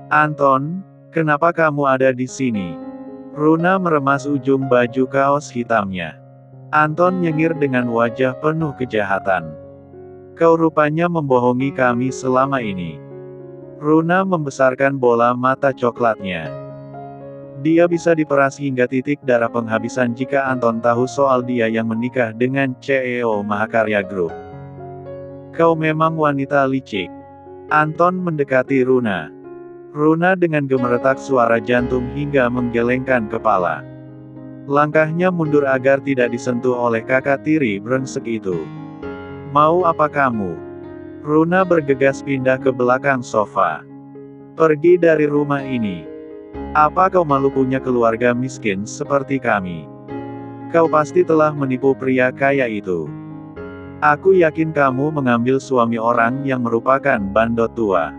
Anton, kenapa kamu ada di sini? Runa meremas ujung baju kaos hitamnya. Anton nyengir dengan wajah penuh kejahatan. Kau rupanya membohongi kami selama ini. Runa membesarkan bola mata coklatnya. Dia bisa diperas hingga titik darah penghabisan jika Anton tahu soal dia yang menikah dengan CEO Mahakarya Group. Kau memang wanita licik. Anton mendekati Runa. Runa dengan gemeretak suara jantung hingga menggelengkan kepala. Langkahnya mundur agar tidak disentuh oleh kakak tiri brengsek itu. Mau apa kamu? Runa bergegas pindah ke belakang sofa. Pergi dari rumah ini. Apa kau malu punya keluarga miskin seperti kami? Kau pasti telah menipu pria kaya itu. Aku yakin kamu mengambil suami orang yang merupakan bandot tua.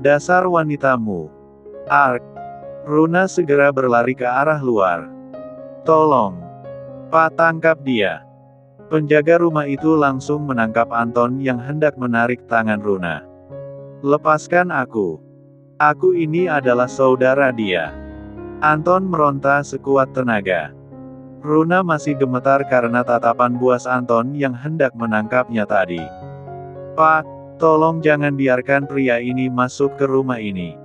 Dasar wanitamu. Ark. Runa segera berlari ke arah luar. Tolong. Pak, tangkap dia. Penjaga rumah itu langsung menangkap Anton yang hendak menarik tangan Runa. Lepaskan aku. Aku ini adalah saudara dia. Anton meronta sekuat tenaga. Runa masih gemetar karena tatapan buas Anton yang hendak menangkapnya tadi. Pak, tolong jangan biarkan pria ini masuk ke rumah ini.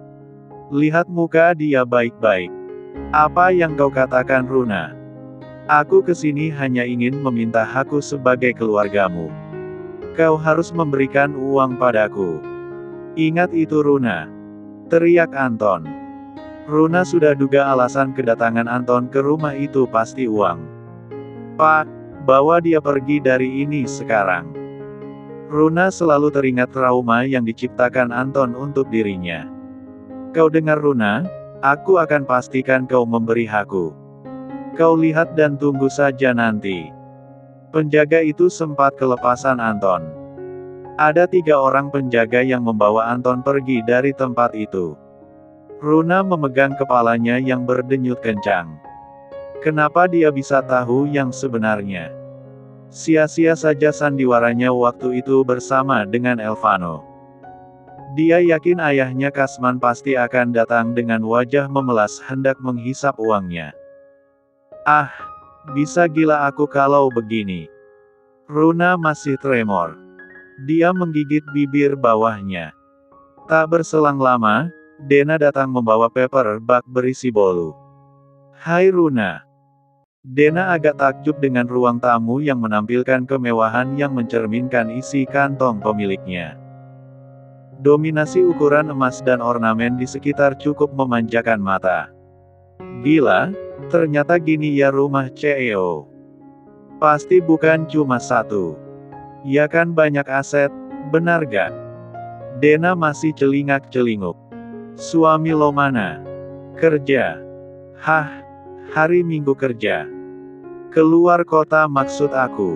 Lihat muka dia baik-baik. Apa yang kau katakan, Runa? Aku kesini hanya ingin meminta hakku sebagai keluargamu. Kau harus memberikan uang padaku. Ingat itu, Runa. Teriak Anton. Runa sudah duga alasan kedatangan Anton ke rumah itu pasti uang. Pak, bawa dia pergi dari ini sekarang. Runa selalu teringat trauma yang diciptakan Anton untuk dirinya. Kau dengar, Runa? Aku akan pastikan kau memberi hakku. Kau lihat dan tunggu saja nanti. Penjaga itu sempat kelepasan Anton. Ada 3 orang penjaga yang membawa Anton pergi dari tempat itu. Runa memegang kepalanya yang berdenyut kencang. Kenapa dia bisa tahu yang sebenarnya? Sia-sia saja sandiwaranya waktu itu bersama dengan Elvano. Dia yakin ayahnya Kasman pasti akan datang dengan wajah memelas hendak menghisap uangnya. Ah, bisa gila aku kalau begini. Runa masih tremor. Dia menggigit bibir bawahnya. Tak berselang lama, Dena datang membawa paper bag berisi bolu. Hai Runa. Dena agak takjub dengan ruang tamu yang menampilkan kemewahan yang mencerminkan isi kantong pemiliknya. Dominasi ukuran emas dan ornamen di sekitar cukup memanjakan mata. Gila, ternyata gini ya rumah CEO. Pasti bukan cuma satu. Ya kan banyak aset, benar gak? Dena masih celingak-celinguk. Suami lo mana? Kerja. Hah, hari Minggu kerja. Keluar kota maksud aku.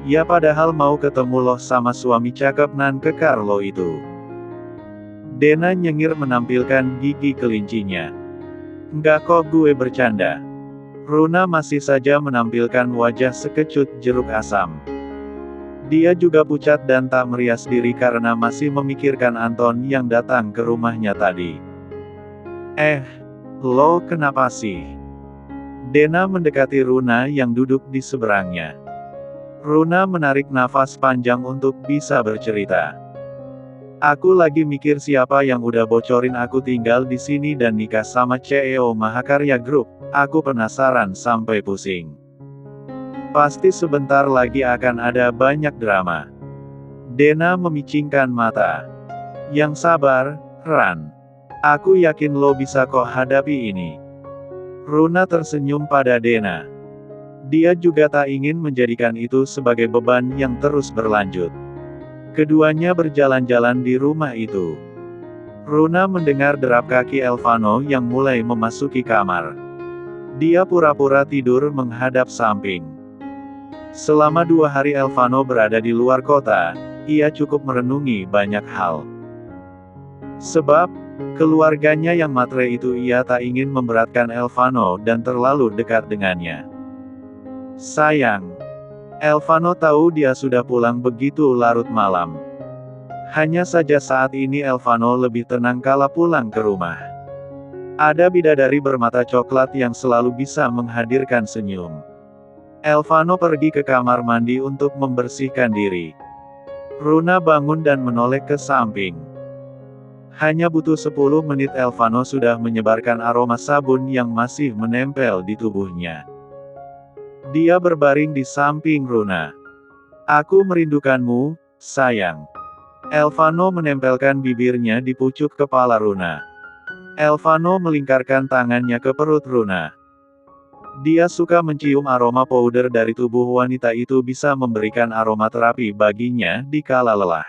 Ya padahal mau ketemu lo sama suami cakep nan kekar lo itu. Dena nyengir menampilkan gigi kelincinya. Enggak kok, gue bercanda. Runa masih saja menampilkan wajah sekecut jeruk asam. Dia juga pucat dan tak merias diri karena masih memikirkan Anton yang datang ke rumahnya tadi. Lo kenapa sih? Dena mendekati Runa yang duduk di seberangnya. Runa menarik nafas panjang untuk bisa bercerita. Aku lagi mikir siapa yang udah bocorin aku tinggal di sini dan nikah sama CEO Mahakarya Group. Aku penasaran sampai pusing. Pasti sebentar lagi akan ada banyak drama. Dena memicingkan mata. Yang sabar, Ran. Aku yakin lo bisa kok hadapi ini. Runa tersenyum pada Dena. Dia juga tak ingin menjadikan itu sebagai beban yang terus berlanjut. Keduanya berjalan-jalan di rumah itu. Runa mendengar derap kaki Elvano yang mulai memasuki kamar. Dia pura-pura tidur menghadap samping. Selama 2 hari Elvano berada di luar kota, ia cukup merenungi banyak hal. Sebab, keluarganya yang matre itu ia tak ingin memberatkan Elvano dan terlalu dekat dengannya. Sayang. Elvano tahu dia sudah pulang begitu larut malam. Hanya saja saat ini Elvano lebih tenang kala pulang ke rumah. Ada bidadari bermata coklat yang selalu bisa menghadirkan senyum. Elvano pergi ke kamar mandi untuk membersihkan diri. Runa bangun dan menoleh ke samping. Hanya butuh 10 menit Elvano sudah menyebarkan aroma sabun yang masih menempel di tubuhnya. Dia berbaring di samping Runa. "Aku merindukanmu, sayang." Elvano menempelkan bibirnya di pucuk kepala Runa. Elvano melingkarkan tangannya ke perut Runa. Dia suka mencium aroma powder dari tubuh wanita itu bisa memberikan aroma terapi baginya di kala lelah.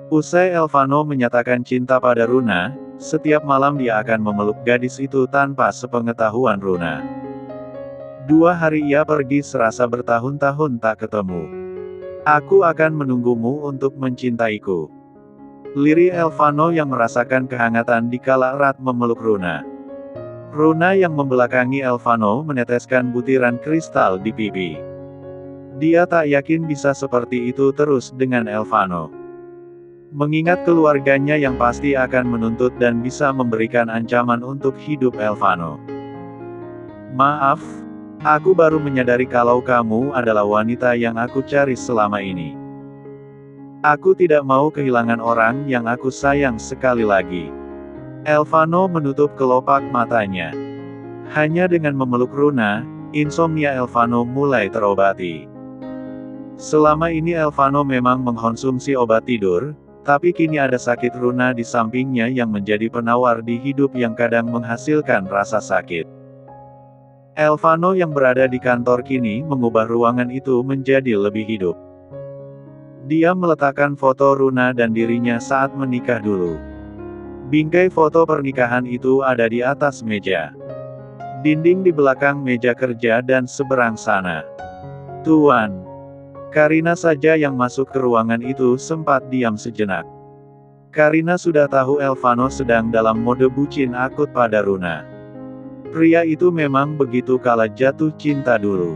Usai Elvano menyatakan cinta pada Runa, setiap malam dia akan memeluk gadis itu tanpa sepengetahuan Runa. 2 hari ia pergi serasa bertahun-tahun tak ketemu. "Aku akan menunggumu untuk mencintaiku." Lirih Elvano yang merasakan kehangatan di kala erat memeluk Runa. Runa yang membelakangi Elvano meneteskan butiran kristal di pipi. Dia tak yakin bisa seperti itu terus dengan Elvano. Mengingat keluarganya yang pasti akan menuntut dan bisa memberikan ancaman untuk hidup Elvano. "Maaf, aku baru menyadari kalau kamu adalah wanita yang aku cari selama ini. Aku tidak mau kehilangan orang yang aku sayang sekali lagi." Elvano menutup kelopak matanya. Hanya dengan memeluk Runa, insomnia Elvano mulai terobati. Selama ini Elvano memang mengkonsumsi obat tidur, tapi kini ada sakit Runa di sampingnya yang menjadi penawar di hidup yang kadang menghasilkan rasa sakit. Elvano yang berada di kantor kini mengubah ruangan itu menjadi lebih hidup. Dia meletakkan foto Runa dan dirinya saat menikah dulu. Bingkai foto pernikahan itu ada di atas meja. Dinding di belakang meja kerja dan seberang sana. "Tuan." Karina saja yang masuk ke ruangan itu sempat diam sejenak. Karina sudah tahu Elvano sedang dalam mode bucin akut pada Runa. Pria itu memang begitu kala jatuh cinta dulu.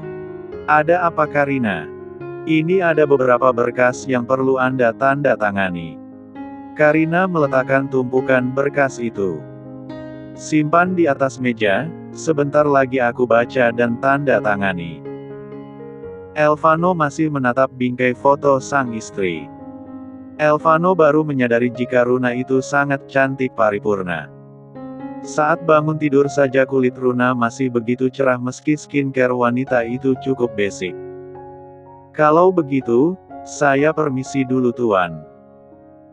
"Ada apa Karina?" "Ini ada beberapa berkas yang perlu Anda tanda tangani." Karina meletakkan tumpukan berkas itu. "Simpan di atas meja, sebentar lagi aku baca dan tanda tangani." Elvano masih menatap bingkai foto sang istri. Elvano baru menyadari jika Runa itu sangat cantik paripurna. Saat bangun tidur saja kulit Runa masih begitu cerah meski skincare wanita itu cukup basic. "Kalau begitu, saya permisi dulu Tuan."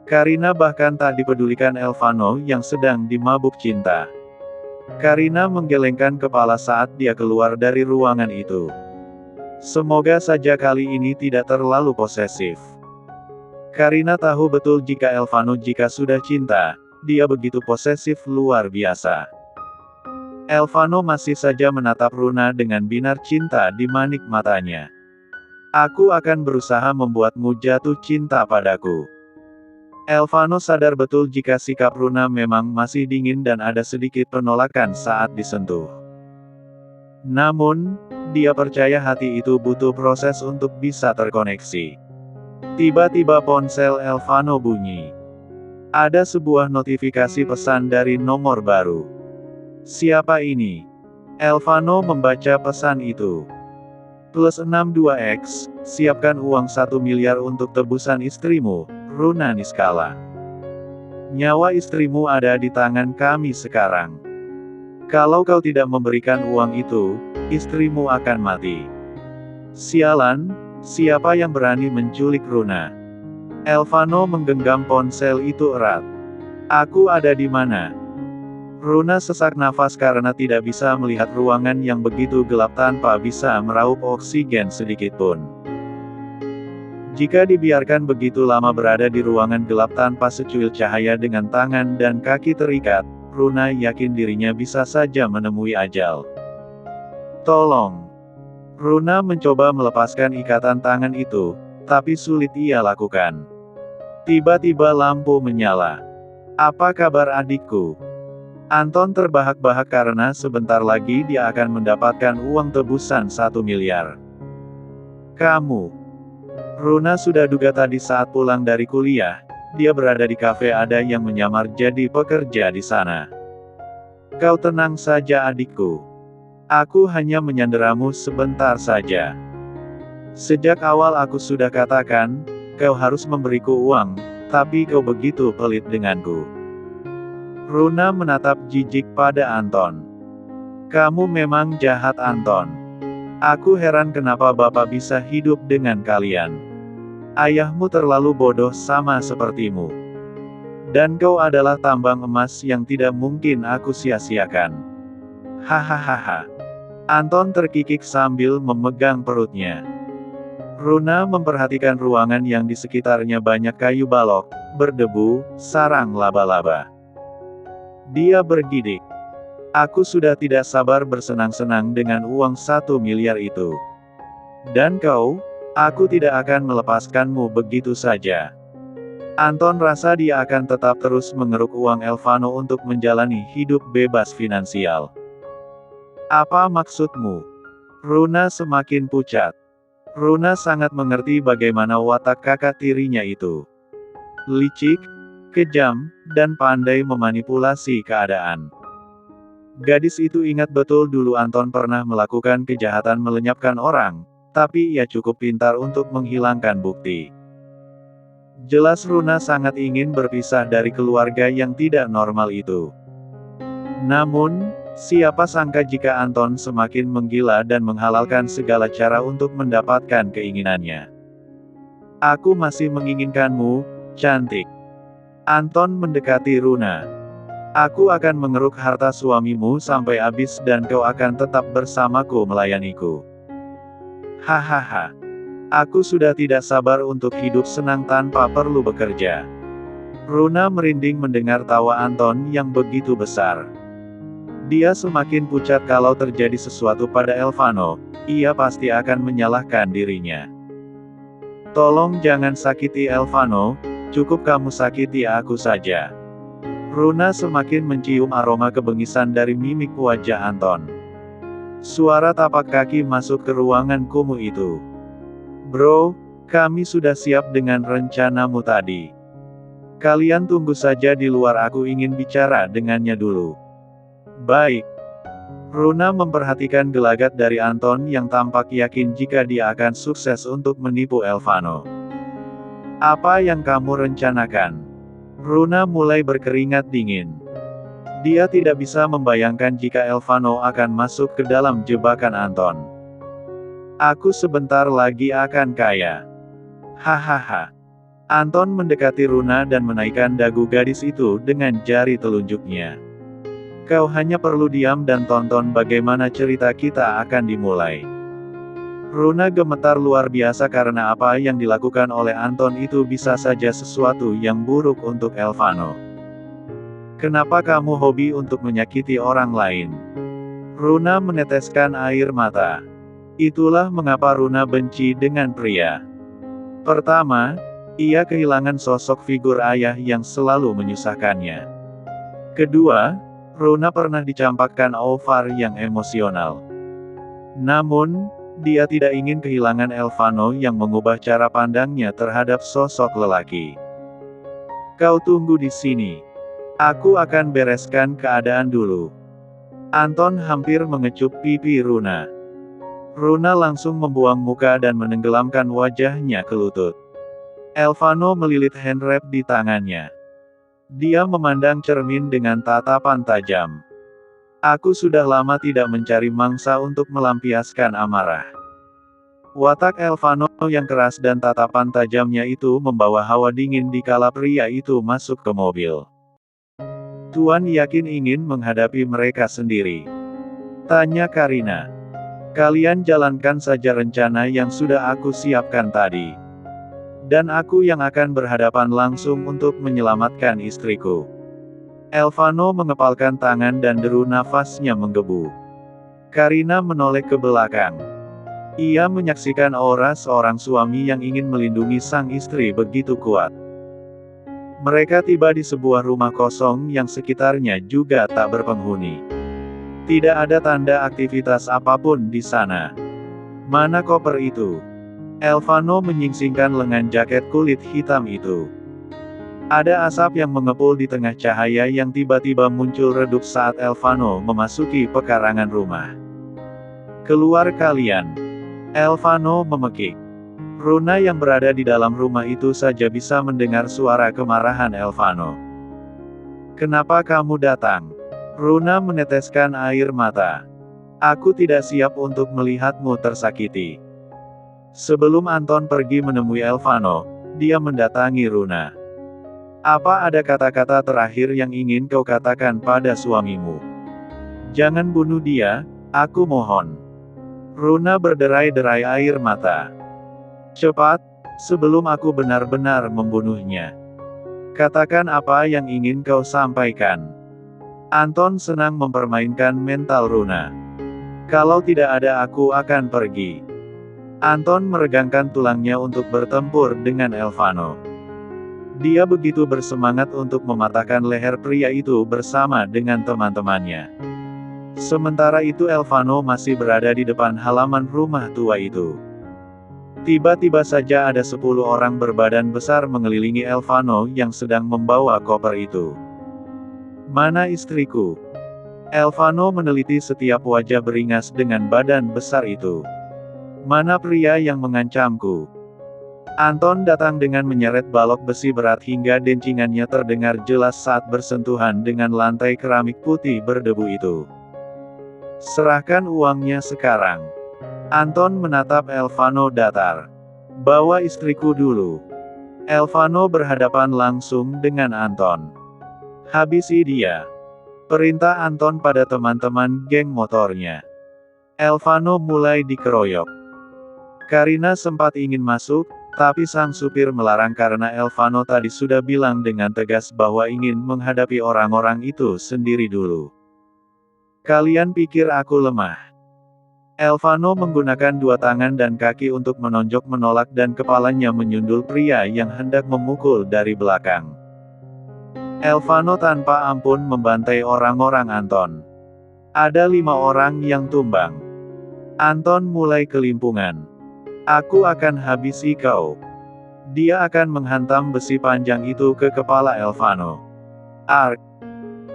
Karina bahkan tak dipedulikan Elvano yang sedang dimabuk cinta. Karina menggelengkan kepala saat dia keluar dari ruangan itu. Semoga saja kali ini tidak terlalu posesif. Karina tahu betul jika Elvano jika sudah cinta, dia begitu posesif luar biasa. Elvano masih saja menatap Runa dengan binar cinta di manik matanya. "Aku akan berusaha membuatmu jatuh cinta padaku." Elvano sadar betul jika sikap Runa memang masih dingin dan ada sedikit penolakan saat disentuh. Namun, dia percaya hati itu butuh proses untuk bisa terkoneksi. Tiba-tiba ponsel Elvano bunyi. Ada sebuah notifikasi pesan dari nomor baru. "Siapa ini?" Elvano membaca pesan itu. +62X, siapkan uang 1 miliar untuk tebusan istrimu, Runa Niskala. Nyawa istrimu ada di tangan kami sekarang. Kalau kau tidak memberikan uang itu, istrimu akan mati. Sialan, siapa yang berani menculik Runa? Elvano menggenggam ponsel itu erat. "Aku ada di mana?" Runa sesak nafas karena tidak bisa melihat ruangan yang begitu gelap tanpa bisa meraup oksigen sedikitpun. Jika dibiarkan begitu lama berada di ruangan gelap tanpa secuil cahaya dengan tangan dan kaki terikat, Runa yakin dirinya bisa saja menemui ajal. "Tolong." Runa mencoba melepaskan ikatan tangan itu, tapi sulit ia lakukan. Tiba-tiba lampu menyala. "Apa kabar adikku?" Anton terbahak-bahak karena sebentar lagi dia akan mendapatkan uang tebusan 1 miliar. "Kamu." Runa sudah duga tadi saat pulang dari kuliah, dia berada di kafe ada yang menyamar jadi pekerja di sana. Kau tenang saja adikku. Aku hanya menyanderamu sebentar saja. Sejak awal aku sudah katakan, kau harus memberiku uang, tapi kau begitu pelit denganku. Runa menatap jijik pada Anton. Kamu memang jahat Anton. Aku heran kenapa bapak bisa hidup dengan kalian. Ayahmu terlalu bodoh sama sepertimu. Dan kau adalah tambang emas yang tidak mungkin aku sia-siakan. Hahaha. Anton terkikik sambil memegang perutnya. Runa memperhatikan ruangan yang di sekitarnya banyak kayu balok, berdebu, sarang laba-laba. Dia bergidik. Aku sudah tidak sabar bersenang-senang dengan uang 1 miliar itu. Dan kau, aku tidak akan melepaskanmu begitu saja. Anton rasa dia akan tetap terus mengeruk uang Elvano untuk menjalani hidup bebas finansial. Apa maksudmu? Runa semakin pucat. Runa sangat mengerti bagaimana watak kakak tirinya itu. Licik, kejam, dan pandai memanipulasi keadaan. Gadis itu ingat betul dulu Anton pernah melakukan kejahatan melenyapkan orang, tapi ia cukup pintar untuk menghilangkan bukti. Jelas Runa sangat ingin berpisah dari keluarga yang tidak normal itu. Namun, siapa sangka jika Anton semakin menggila dan menghalalkan segala cara untuk mendapatkan keinginannya. Aku masih menginginkanmu, cantik. Anton mendekati Runa. Aku akan mengeruk harta suamimu sampai habis dan kau akan tetap bersamaku melayaniku. Hahaha. Aku sudah tidak sabar untuk hidup senang tanpa perlu bekerja. Runa merinding mendengar tawa Anton yang begitu besar. Dia semakin pucat kalau terjadi sesuatu pada Elvano, ia pasti akan menyalahkan dirinya. Tolong jangan sakiti Elvano, cukup kamu sakiti aku saja. Runa semakin mencium aroma kebengisan dari mimik wajah Anton. Suara tapak kaki masuk ke ruangan kumuh itu. Bro, kami sudah siap dengan rencanamu tadi. Kalian tunggu saja di luar, aku ingin bicara dengannya dulu. Baik. Runa memperhatikan gelagat dari Anton yang tampak yakin jika dia akan sukses untuk menipu Elvano. Apa yang kamu rencanakan? Runa mulai berkeringat dingin. Dia tidak bisa membayangkan jika Elvano akan masuk ke dalam jebakan Anton. Aku sebentar lagi akan kaya. Hahaha. Anton mendekati Runa dan menaikkan dagu gadis itu dengan jari telunjuknya. Kau hanya perlu diam dan tonton bagaimana cerita kita akan dimulai. Runa gemetar luar biasa karena apa yang dilakukan oleh Anton itu bisa saja sesuatu yang buruk untuk Elvano. Kenapa kamu hobi untuk menyakiti orang lain? Runa meneteskan air mata. Itulah mengapa Runa benci dengan pria. Pertama, ia kehilangan sosok figur ayah yang selalu menyusahkannya. Kedua, Runa pernah dicampakkan Ovar yang emosional. Namun, dia tidak ingin kehilangan Elvano yang mengubah cara pandangnya terhadap sosok lelaki. Kau tunggu di sini. Aku akan bereskan keadaan dulu. Anton hampir mengecup pipi Runa. Runa langsung membuang muka dan menenggelamkan wajahnya ke lutut. Elvano melilit handwrap di tangannya. Dia memandang cermin dengan tatapan tajam. Aku sudah lama tidak mencari mangsa untuk melampiaskan amarah. Watak Elvano yang keras dan tatapan tajamnya itu membawa hawa dingin dikala pria itu masuk ke mobil. Tuan yakin ingin menghadapi mereka sendiri? Tanya Karina. Kalian jalankan saja rencana yang sudah aku siapkan tadi. Dan aku yang akan berhadapan langsung untuk menyelamatkan istriku. Elvano mengepalkan tangan dan deru nafasnya menggebu. Karina menoleh ke belakang. Ia menyaksikan aura seorang suami yang ingin melindungi sang istri begitu kuat. Mereka tiba di sebuah rumah kosong yang sekitarnya juga tak berpenghuni. Tidak ada tanda aktivitas apapun di sana. Mana koper itu? Elvano menyingsingkan lengan jaket kulit hitam itu. Ada asap yang mengepul di tengah cahaya yang tiba-tiba muncul redup saat Elvano memasuki pekarangan rumah. "Keluar kalian!" Elvano memekik. Runa yang berada di dalam rumah itu saja bisa mendengar suara kemarahan Elvano. "Kenapa kamu datang?" Runa meneteskan air mata. "Aku tidak siap untuk melihatmu tersakiti." Sebelum Anton pergi menemui Elvano, dia mendatangi Runa. "Apa ada kata-kata terakhir yang ingin kau katakan pada suamimu? Jangan bunuh dia, aku mohon." Runa berderai-derai air mata. "Cepat, sebelum aku benar-benar membunuhnya. Katakan apa yang ingin kau sampaikan." Anton senang mempermainkan mental Runa. "Kalau tidak ada aku akan pergi." Anton meregangkan tulangnya untuk bertempur dengan Elvano. Dia begitu bersemangat untuk mematahkan leher pria itu bersama dengan teman-temannya. Sementara itu Elvano masih berada di depan halaman rumah tua itu. Tiba-tiba saja ada 10 orang berbadan besar mengelilingi Elvano yang sedang membawa koper itu. "Mana istriku?" Elvano meneliti setiap wajah beringas dengan badan besar itu. "Mana pria yang mengancamku?" Anton datang dengan menyeret balok besi berat hingga dencingannya terdengar jelas saat bersentuhan dengan lantai keramik putih berdebu itu. "Serahkan uangnya sekarang." Anton menatap Elvano datar. "Bawa istriku dulu." Elvano berhadapan langsung dengan Anton. "Habisi dia." Perintah Anton pada teman-teman geng motornya. Elvano mulai dikeroyok. Karina sempat ingin masuk, tapi sang supir melarang karena Elvano tadi sudah bilang dengan tegas bahwa ingin menghadapi orang-orang itu sendiri dulu. "Kalian pikir aku lemah?" Elvano menggunakan dua tangan dan kaki untuk menonjok menolak dan kepalanya menyundul pria yang hendak memukul dari belakang. Elvano tanpa ampun membantai orang-orang Anton. Ada 5 orang yang tumbang. Anton mulai kelimpungan. "Aku akan habisi kau." Dia akan menghantam besi panjang itu ke kepala Elvano. Ark!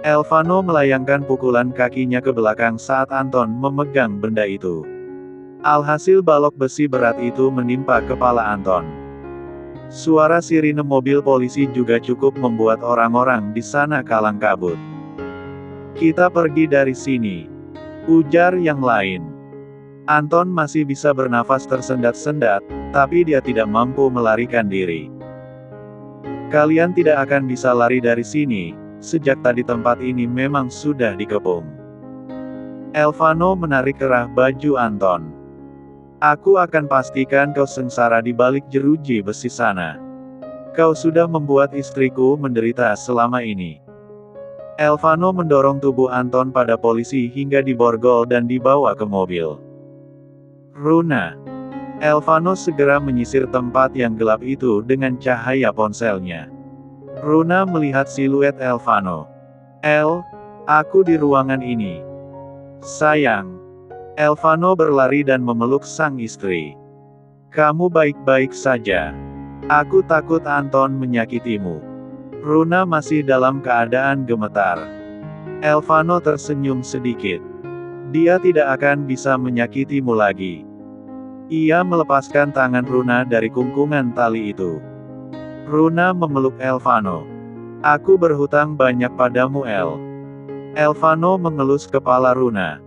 Elvano melayangkan pukulan kakinya ke belakang saat Anton memegang benda itu. Alhasil balok besi berat itu menimpa kepala Anton. Suara sirine mobil polisi juga cukup membuat orang-orang di sana kalang kabut. "Kita pergi dari sini," ujar yang lain. Anton masih bisa bernafas tersendat-sendat, tapi dia tidak mampu melarikan diri. "Kalian tidak akan bisa lari dari sini, sejak tadi tempat ini memang sudah dikepung." Elvano menarik kerah baju Anton. "Aku akan pastikan kau sengsara di balik jeruji besi sana. Kau sudah membuat istriku menderita selama ini." Elvano mendorong tubuh Anton pada polisi hingga diborgol dan dibawa ke mobil. "Runa." Elvano segera menyisir tempat yang gelap itu dengan cahaya ponselnya. Runa melihat siluet Elvano. Aku di ruangan ini." "Sayang." Elvano berlari dan memeluk sang istri. "Kamu baik-baik saja. Aku takut Anton menyakitimu." Runa masih dalam keadaan gemetar. Elvano tersenyum sedikit. "Dia tidak akan bisa menyakitimu lagi." Ia melepaskan tangan Runa dari kungkungan tali itu. Runa memeluk Elvano. "Aku berhutang banyak padamu, El." Elvano mengelus kepala Runa.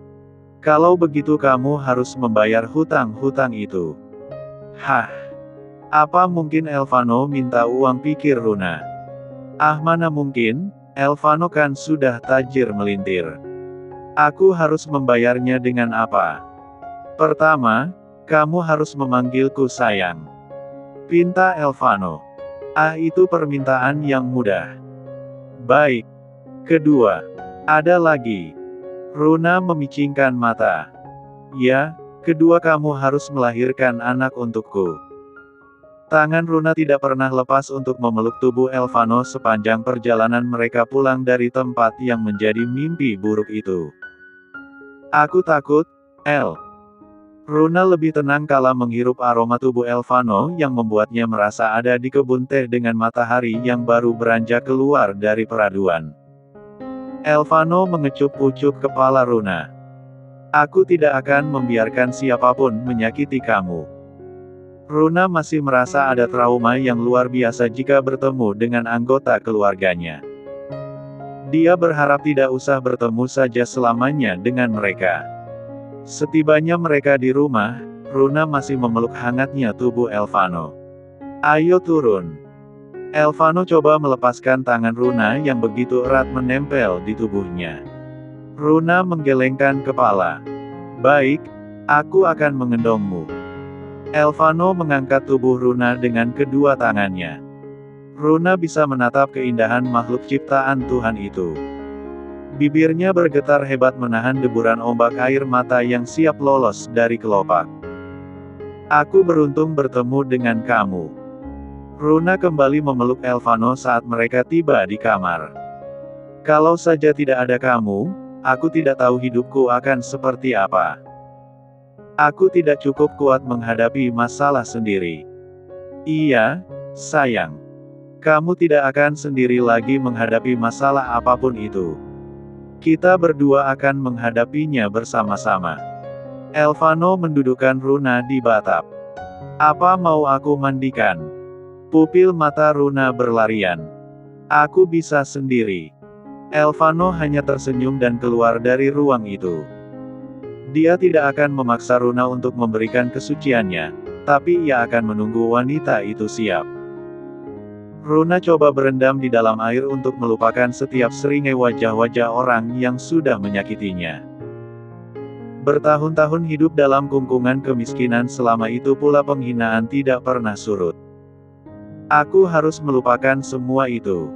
"Kalau begitu kamu harus membayar hutang-hutang itu." "Hah? Apa mungkin Elvano minta uang?" pikir Runa. Mana mungkin, Elvano kan sudah tajir melintir. "Aku harus membayarnya dengan apa? Pertama, kamu harus memanggilku sayang," pinta Elvano. Itu permintaan yang mudah. "Baik." "Kedua, ada lagi." Runa memicingkan mata. "Ya, kedua kamu harus melahirkan anak untukku." Tangan Runa tidak pernah lepas untuk memeluk tubuh Elvano sepanjang perjalanan mereka pulang dari tempat yang menjadi mimpi buruk itu. "Aku takut, El." Runa lebih tenang kala menghirup aroma tubuh Elvano yang membuatnya merasa ada di kebun teh dengan matahari yang baru beranjak keluar dari peraduan. Elvano mengecup-ucup kepala Runa. Aku tidak akan membiarkan siapapun menyakiti kamu. Runa masih merasa ada trauma yang luar biasa jika bertemu dengan anggota keluarganya. Dia berharap tidak usah bertemu saja selamanya dengan mereka. Setibanya mereka di rumah, Runa masih memeluk hangatnya tubuh Elvano. Ayo turun. Elvano coba melepaskan tangan Runa yang begitu erat menempel di tubuhnya. Runa menggelengkan kepala. Baik, aku akan mengendongmu. Elvano mengangkat tubuh Runa dengan kedua tangannya. Runa bisa menatap keindahan makhluk ciptaan Tuhan itu. Bibirnya bergetar hebat menahan deburan ombak air mata yang siap lolos dari kelopak. Aku beruntung bertemu dengan kamu. Runa kembali memeluk Elvano saat mereka tiba di kamar. Kalau saja tidak ada kamu, aku tidak tahu hidupku akan seperti apa. Aku tidak cukup kuat menghadapi masalah sendiri. Iya, sayang. Kamu tidak akan sendiri lagi menghadapi masalah apapun itu. Kita berdua akan menghadapinya bersama-sama. Elvano mendudukkan Runa di batap. Apa mau aku mandikan? Pupil mata Runa berlarian. Aku bisa sendiri. Elvano hanya tersenyum dan keluar dari ruang itu. Dia tidak akan memaksa Runa untuk memberikan kesuciannya, tapi ia akan menunggu wanita itu siap. Runa coba berendam di dalam air untuk melupakan setiap seringai wajah-wajah orang yang sudah menyakitinya. Bertahun-tahun hidup dalam kungkungan kemiskinan, selama itu pula penghinaan tidak pernah surut. Aku harus melupakan semua itu.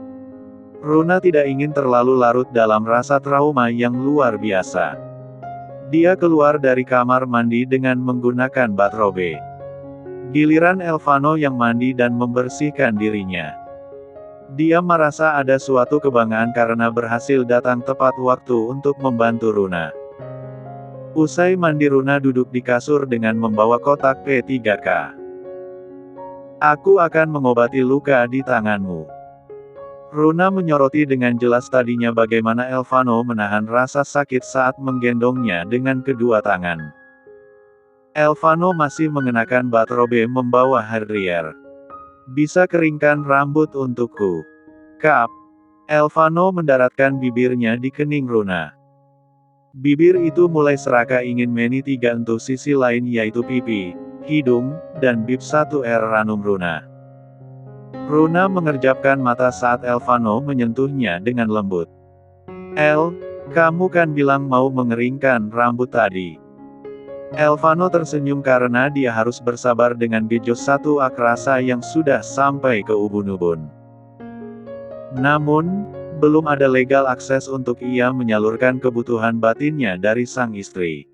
Runa tidak ingin terlalu larut dalam rasa trauma yang luar biasa. Dia keluar dari kamar mandi dengan menggunakan bathrobe. Giliran Elvano yang mandi dan membersihkan dirinya. Dia merasa ada suatu kebanggaan karena berhasil datang tepat waktu untuk membantu Runa. Usai mandi, Runa duduk di kasur dengan membawa kotak P3K. Aku akan mengobati luka di tanganmu. Runa menyoroti dengan jelas tadinya bagaimana Elvano menahan rasa sakit saat menggendongnya dengan kedua tangan. Elvano masih mengenakan bathrobe membawa hair dryer. Bisa keringkan rambut untukku. Kap. Elvano mendaratkan bibirnya di kening Runa. Bibir itu mulai seraka ingin meni tiga entuh sisi lain, yaitu pipi, hidung, dan bib 1R ranum Runa. Runa mengerjapkan mata saat Elvano menyentuhnya dengan lembut. Kamu kan bilang mau mengeringkan rambut tadi. Elvano tersenyum karena dia harus bersabar dengan gejos 1A rasa yang sudah sampai ke ubun-ubun. Namun, belum ada legal akses untuk ia menyalurkan kebutuhan batinnya dari sang istri.